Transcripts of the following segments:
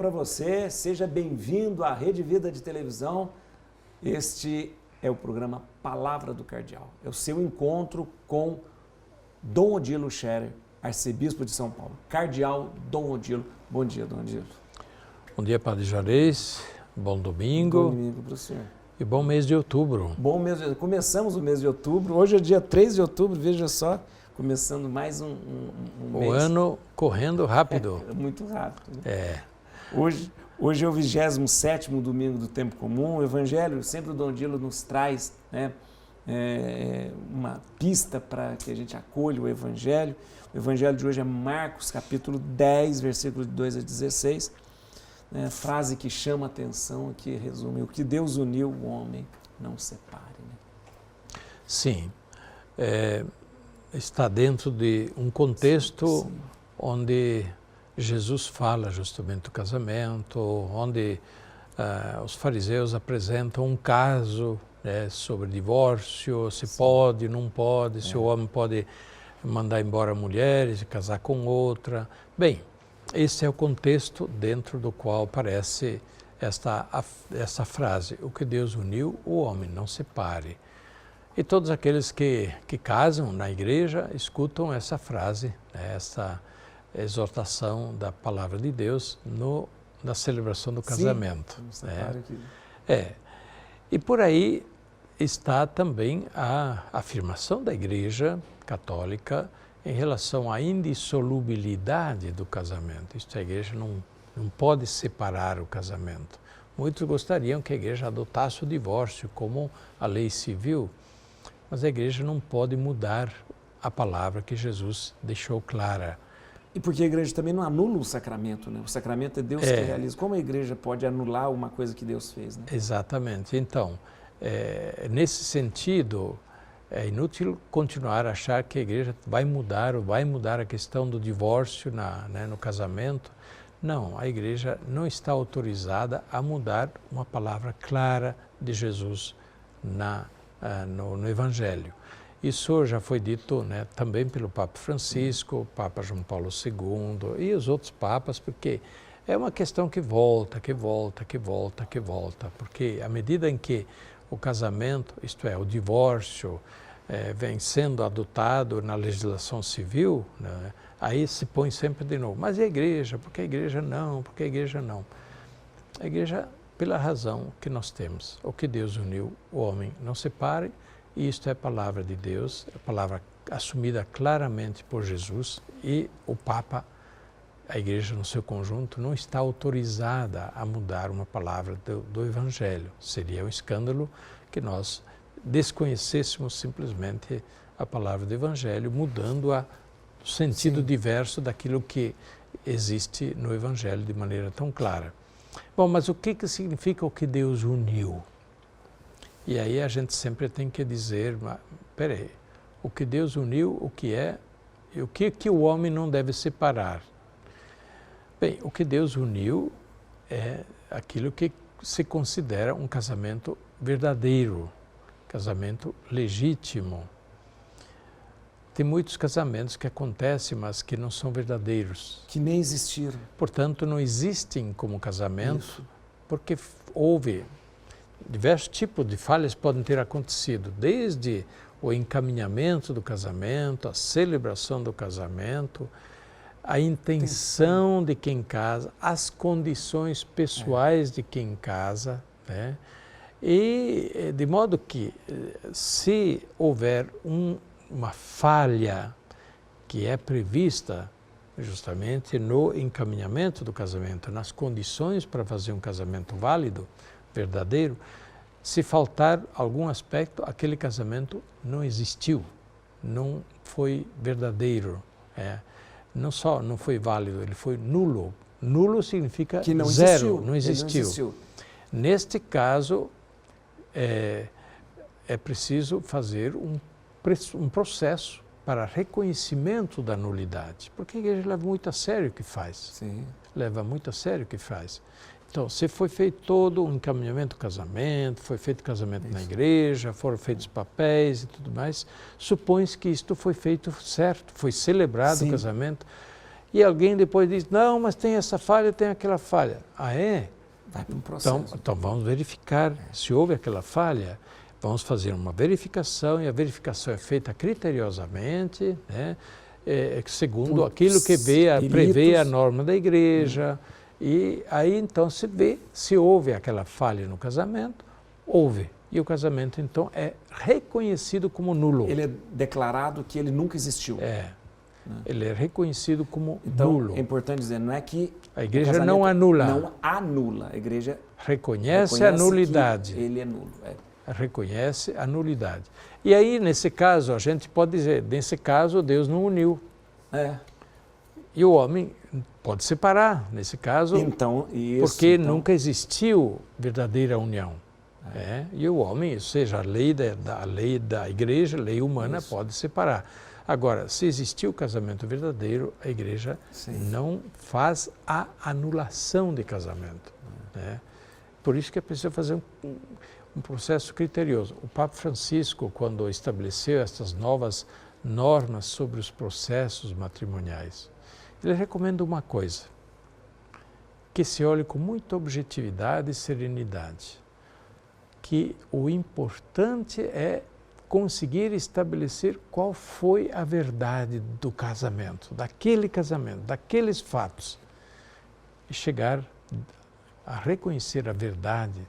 para você, seja bem-vindo à Rede Vida de Televisão. Este é o programa Palavra do Cardeal. É o seu encontro com Dom Odilo Scherer, arcebispo de São Paulo. Cardeal Dom Odilo. Bom dia, Dom Odilo. Bom dia, Padre Juarez. Bom domingo. Bom domingo para o senhor. E bom mês de outubro. Bom mês de... Começamos o mês de outubro. Hoje é dia 3 de outubro, veja só. Começando mais um mês. O ano correndo rápido. Muito rápido. Né? É. Hoje é o 27º domingo do tempo comum. O Evangelho, sempre o Dom Odilo nos traz, né, uma pista para que a gente acolha o Evangelho. O Evangelho de hoje é Marcos, capítulo 10, versículos de 2 a 16. Né, frase que chama a atenção, que resume: o que Deus uniu, o homem não separe. Né? Sim. Está dentro de um contexto onde Jesus fala justamente do casamento, onde os fariseus apresentam um caso, né, sobre divórcio, se pode, não pode, se o homem pode mandar embora a mulher e se casar com outra. Bem, esse é o contexto dentro do qual aparece essa frase: o que Deus uniu, o homem não separe. E todos aqueles que casam na igreja escutam essa frase, né, essa exortação da palavra de Deus na celebração do casamento. Sim, né? E por aí está também a afirmação da Igreja Católica em relação à indissolubilidade do casamento. Isto, a Igreja não pode separar o casamento. Muitos gostariam que a Igreja adotasse o divórcio como a lei civil, mas a Igreja não pode mudar a palavra que Jesus deixou clara. E porque a Igreja também não anula o sacramento, né? O sacramento é Deus que realiza. Como a Igreja pode anular uma coisa que Deus fez? Né? Exatamente. Então, nesse sentido, é inútil continuar a achar que a Igreja vai mudar a questão do divórcio no casamento. Não, a Igreja não está autorizada a mudar uma palavra clara de Jesus no Evangelho. Isso já foi dito, né, também pelo Papa Francisco, Papa João Paulo II e os outros papas, porque é uma questão que volta, porque à medida em que o casamento, isto é, o divórcio, vem sendo adotado na legislação civil, né, aí se põe sempre de novo: mas e a Igreja? Por que a Igreja não? Por que a Igreja não? A Igreja, pela razão que nós temos: o que Deus uniu, o homem não separe. E isto é a palavra de Deus, a palavra assumida claramente por Jesus, e o Papa, a Igreja no seu conjunto, não está autorizada a mudar uma palavra do Evangelho. Seria um escândalo que nós desconhecêssemos simplesmente a palavra do Evangelho, mudando-a no sentido diverso daquilo que existe no Evangelho de maneira tão clara. Bom, mas o que significa o que Deus uniu? E aí a gente sempre tem que dizer: peraí, o que Deus uniu, o que é, e o que o homem não deve separar? Bem, o que Deus uniu é aquilo que se considera um casamento verdadeiro, casamento legítimo. Tem muitos casamentos que acontecem, mas que não são verdadeiros. Que nem existiram. Portanto, não existem como casamento, porque houve diversos tipos de falhas podem ter acontecido, desde o encaminhamento do casamento, a celebração do casamento, a intenção de quem casa, as condições pessoais de quem casa, né? E de modo que, se houver uma falha que é prevista justamente no encaminhamento do casamento, nas condições para fazer um casamento válido, verdadeiro, se faltar algum aspecto, aquele casamento não existiu, não foi verdadeiro. Não só não foi válido, ele foi nulo. Nulo significa que não zero, não existiu. Neste caso, é preciso fazer um processo para reconhecimento da nulidade, porque a Igreja leva muito a sério o que faz. Sim. Leva muito a sério o que faz. Então, se foi feito todo um encaminhamento do casamento, foi feito casamento na igreja, foram feitos papéis e tudo mais, supõe-se que isto foi feito certo, foi celebrado o casamento. e alguém depois diz, não, mas tem essa falha, tem aquela falha. Ah, é? Vai para um processo. Então vamos verificar se houve aquela falha. Vamos fazer uma verificação, e a verificação é feita criteriosamente, né? Segundo Por aquilo que prevê peritos. a norma da igreja. E aí então se vê se houve aquela falha no casamento, houve. E o casamento então é reconhecido como nulo. Ele é declarado que ele nunca existiu. Ele é reconhecido como Então, nulo. é importante dizer, não é que A igreja não anula. Não anula. A igreja Reconhece a nulidade. Que ele é nulo. Reconhece a nulidade. E aí, nesse caso, a gente pode dizer, nesse caso, Deus não uniu. E o homem pode separar, nesse caso, então, porque nunca existiu verdadeira união. E o homem, ou seja, a lei da igreja, a lei humana, pode separar. Agora, se existiu o casamento verdadeiro, a igreja não faz a anulação de casamento. Por isso que é preciso fazer um processo criterioso. O Papa Francisco, quando estabeleceu essas novas normas sobre os processos matrimoniais, ele recomenda uma coisa, que se olhe com muita objetividade e serenidade, que o importante é conseguir estabelecer qual foi a verdade do casamento, daqueles fatos, e chegar a reconhecer a verdade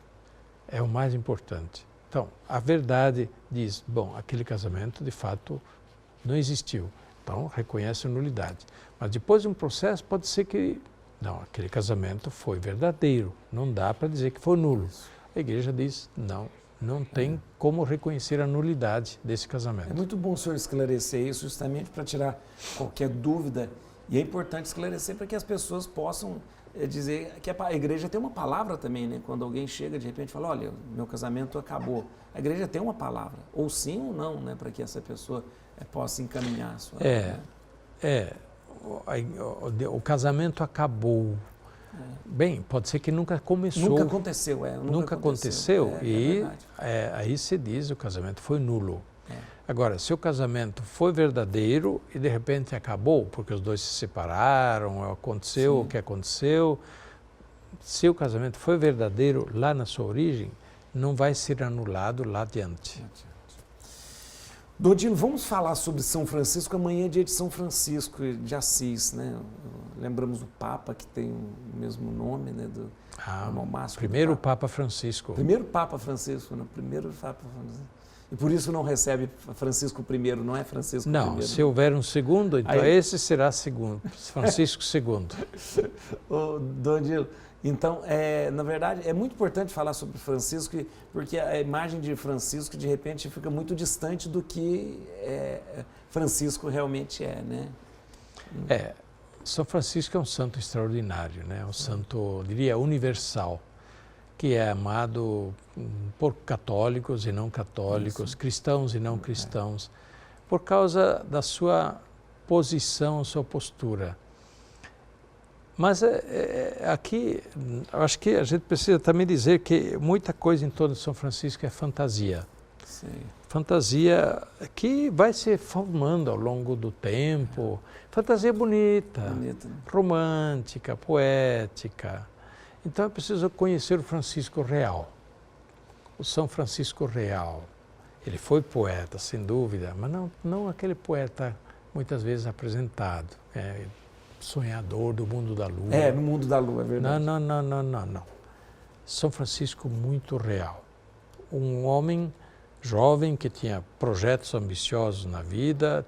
é o mais importante. Então, a verdade diz, bom, aquele casamento de fato não existiu, então reconhece a nulidade. Mas depois de um processo pode ser que, não, aquele casamento foi verdadeiro, não dá para dizer que foi nulo. A igreja diz, não tem como reconhecer a nulidade desse casamento. É muito bom o senhor esclarecer isso justamente para tirar qualquer dúvida. E é importante esclarecer para que as pessoas possam dizer que a igreja tem uma palavra também, né? Quando alguém chega de repente e fala, olha, meu casamento acabou. A igreja tem uma palavra, ou sim ou não, né? Para que essa pessoa possa encaminhar a sua... O casamento acabou. Bem, pode ser que nunca começou. Nunca aconteceu, Nunca aconteceu e aí se diz o casamento foi nulo. Agora, se o casamento foi verdadeiro e de repente acabou, porque os dois se separaram, aconteceu o que aconteceu, se o casamento foi verdadeiro lá na sua origem, não vai ser anulado lá adiante. Dom Odilo, vamos falar sobre São Francisco. Amanhã é dia de São Francisco de Assis, né? Lembramos do Papa, que tem o mesmo nome, né? Do primeiro Papa Francisco. Primeiro Papa Francisco, né? Primeiro Papa Francisco. E por isso não recebe Francisco I, não é Francisco I? Não, se houver um segundo, então esse será segundo, Francisco II. Dom Odilo, então, na verdade, é muito importante falar sobre Francisco, porque a imagem de Francisco, de repente, fica muito distante do que Francisco realmente é, né? São Francisco é um santo extraordinário, né? Um santo, diria, universal, que é amado por católicos e não católicos, cristãos e não cristãos, por causa da sua posição, sua postura. Mas aqui, acho que a gente precisa também dizer que muita coisa em torno de São Francisco é fantasia. Sim. Fantasia que vai se formando ao longo do tempo. Fantasia bonita, romântica, poética. Então é preciso conhecer o Francisco real, o São Francisco real. Ele foi poeta, sem dúvida, mas não aquele poeta muitas vezes apresentado, sonhador do mundo da lua. No mundo da lua, é verdade. Não. São Francisco muito real. Um homem jovem que tinha projetos ambiciosos na vida,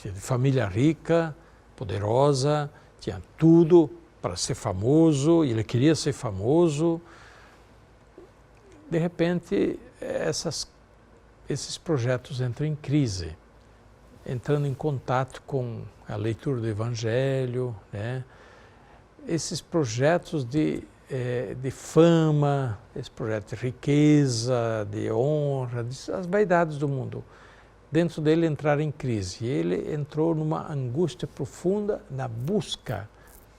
tinha família rica, poderosa, tinha tudo para ser famoso, e ele queria ser famoso. De repente, esses projetos entram em crise, entrando em contato com a leitura do Evangelho, né? Esses projetos de fama, esse projeto de riqueza, de honra, as vaidades do mundo, dentro dele entraram em crise. E ele entrou numa angústia profunda na busca,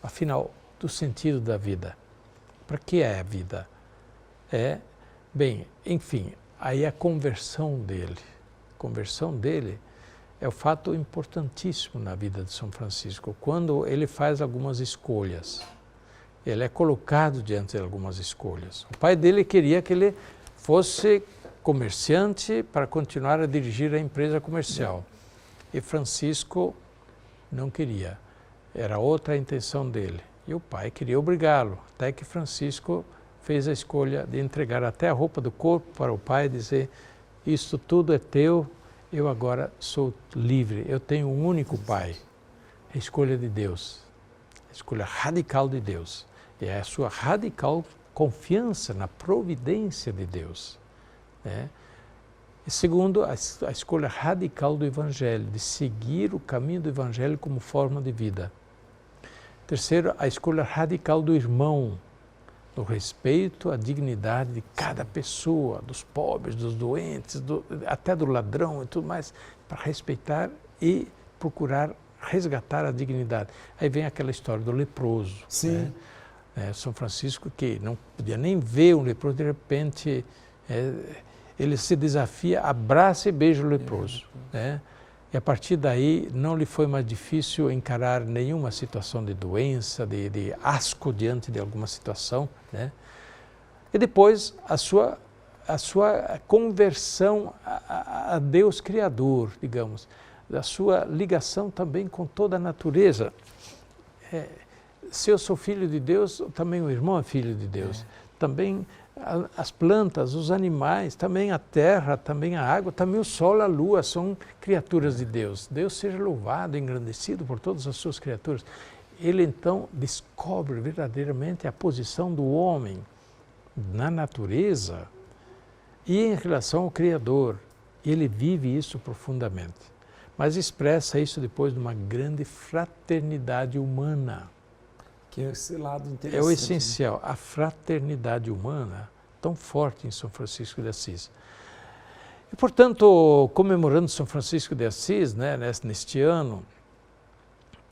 afinal, do sentido da vida. Para que é a vida? Enfim, aí a conversão dele é o fato importantíssimo na vida de São Francisco, quando ele faz algumas escolhas. Ele é colocado diante de algumas escolhas. O pai dele queria que ele fosse comerciante para continuar a dirigir a empresa comercial. E Francisco não queria. Era outra a intenção dele. E o pai queria obrigá-lo, até que Francisco fez a escolha de entregar até a roupa do corpo para o pai e dizer: isto tudo é teu, eu agora sou livre, eu tenho um único pai. A escolha de Deus, a escolha radical de Deus. E é a sua radical confiança na providência de Deus. Né? E segundo, a escolha radical do Evangelho, de seguir o caminho do Evangelho como forma de vida. Terceiro, a escolha radical do irmão, no respeito à dignidade de cada pessoa, dos pobres, dos doentes, até do ladrão e tudo mais, para respeitar e procurar resgatar a dignidade. Aí vem aquela história do leproso. Sim. Né? São Francisco, que não podia nem ver um leproso, de repente ele se desafia, abraça e beija o leproso. Né? E a partir daí não lhe foi mais difícil encarar nenhuma situação de doença, de asco diante de alguma situação. Né? E depois a sua conversão a Deus Criador, digamos, a sua ligação também com toda a natureza. Se eu sou filho de Deus, também o irmão é filho de Deus. Também as plantas, os animais, também a terra, também a água, também o sol, a lua são criaturas de Deus. Deus seja louvado, engrandecido por todas as suas criaturas. Ele então descobre verdadeiramente a posição do homem na natureza e em relação ao Criador. Ele vive isso profundamente, mas expressa isso depois de uma grande fraternidade humana. Que é esse lado interessante. É o essencial, a fraternidade humana, tão forte em São Francisco de Assis. E, portanto, comemorando São Francisco de Assis, né, neste ano,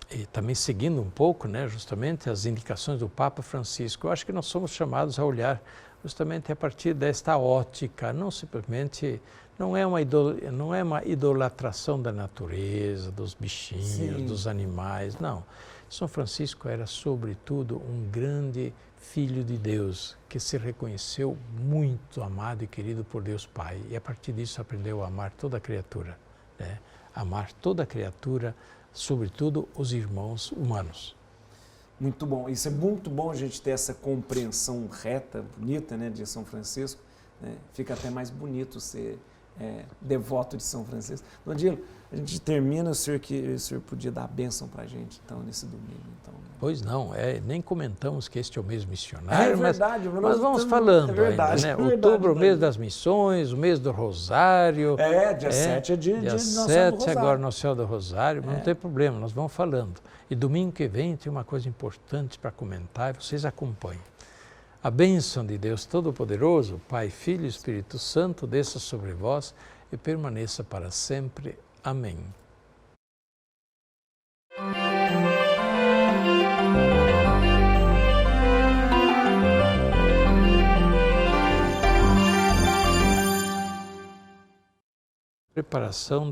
e também seguindo um pouco, né, justamente, as indicações do Papa Francisco, eu acho que nós somos chamados a olhar justamente a partir desta ótica, não simplesmente, não é uma idolatração da natureza, dos bichinhos, Sim. dos animais, não. São Francisco era, sobretudo, um grande filho de Deus, que se reconheceu muito amado e querido por Deus Pai. E a partir disso aprendeu a amar toda a criatura. Né? Amar toda a criatura, sobretudo os irmãos humanos. Muito bom. Isso é muito bom a gente ter essa compreensão reta, bonita, né, de São Francisco. Né? Fica até mais bonito ser devoto de São Francisco. Dondilo, a gente termina, o senhor podia dar a bênção para a gente, então, nesse domingo. Então, né? Pois não, nem comentamos que este é o mês missionário, verdade, mas vamos falando verdade, ainda, né? Outubro, o mês das missões, o mês do Rosário. Dia 7 é dia Nossa Senhora do Rosário. Agora Nossa Senhora do Rosário, mas não tem problema, nós vamos falando. E domingo que vem tem uma coisa importante para comentar, vocês acompanhem. A bênção de Deus Todo-Poderoso, Pai, Filho e Espírito Santo, desça sobre vós e permaneça para sempre. Amém. Preparação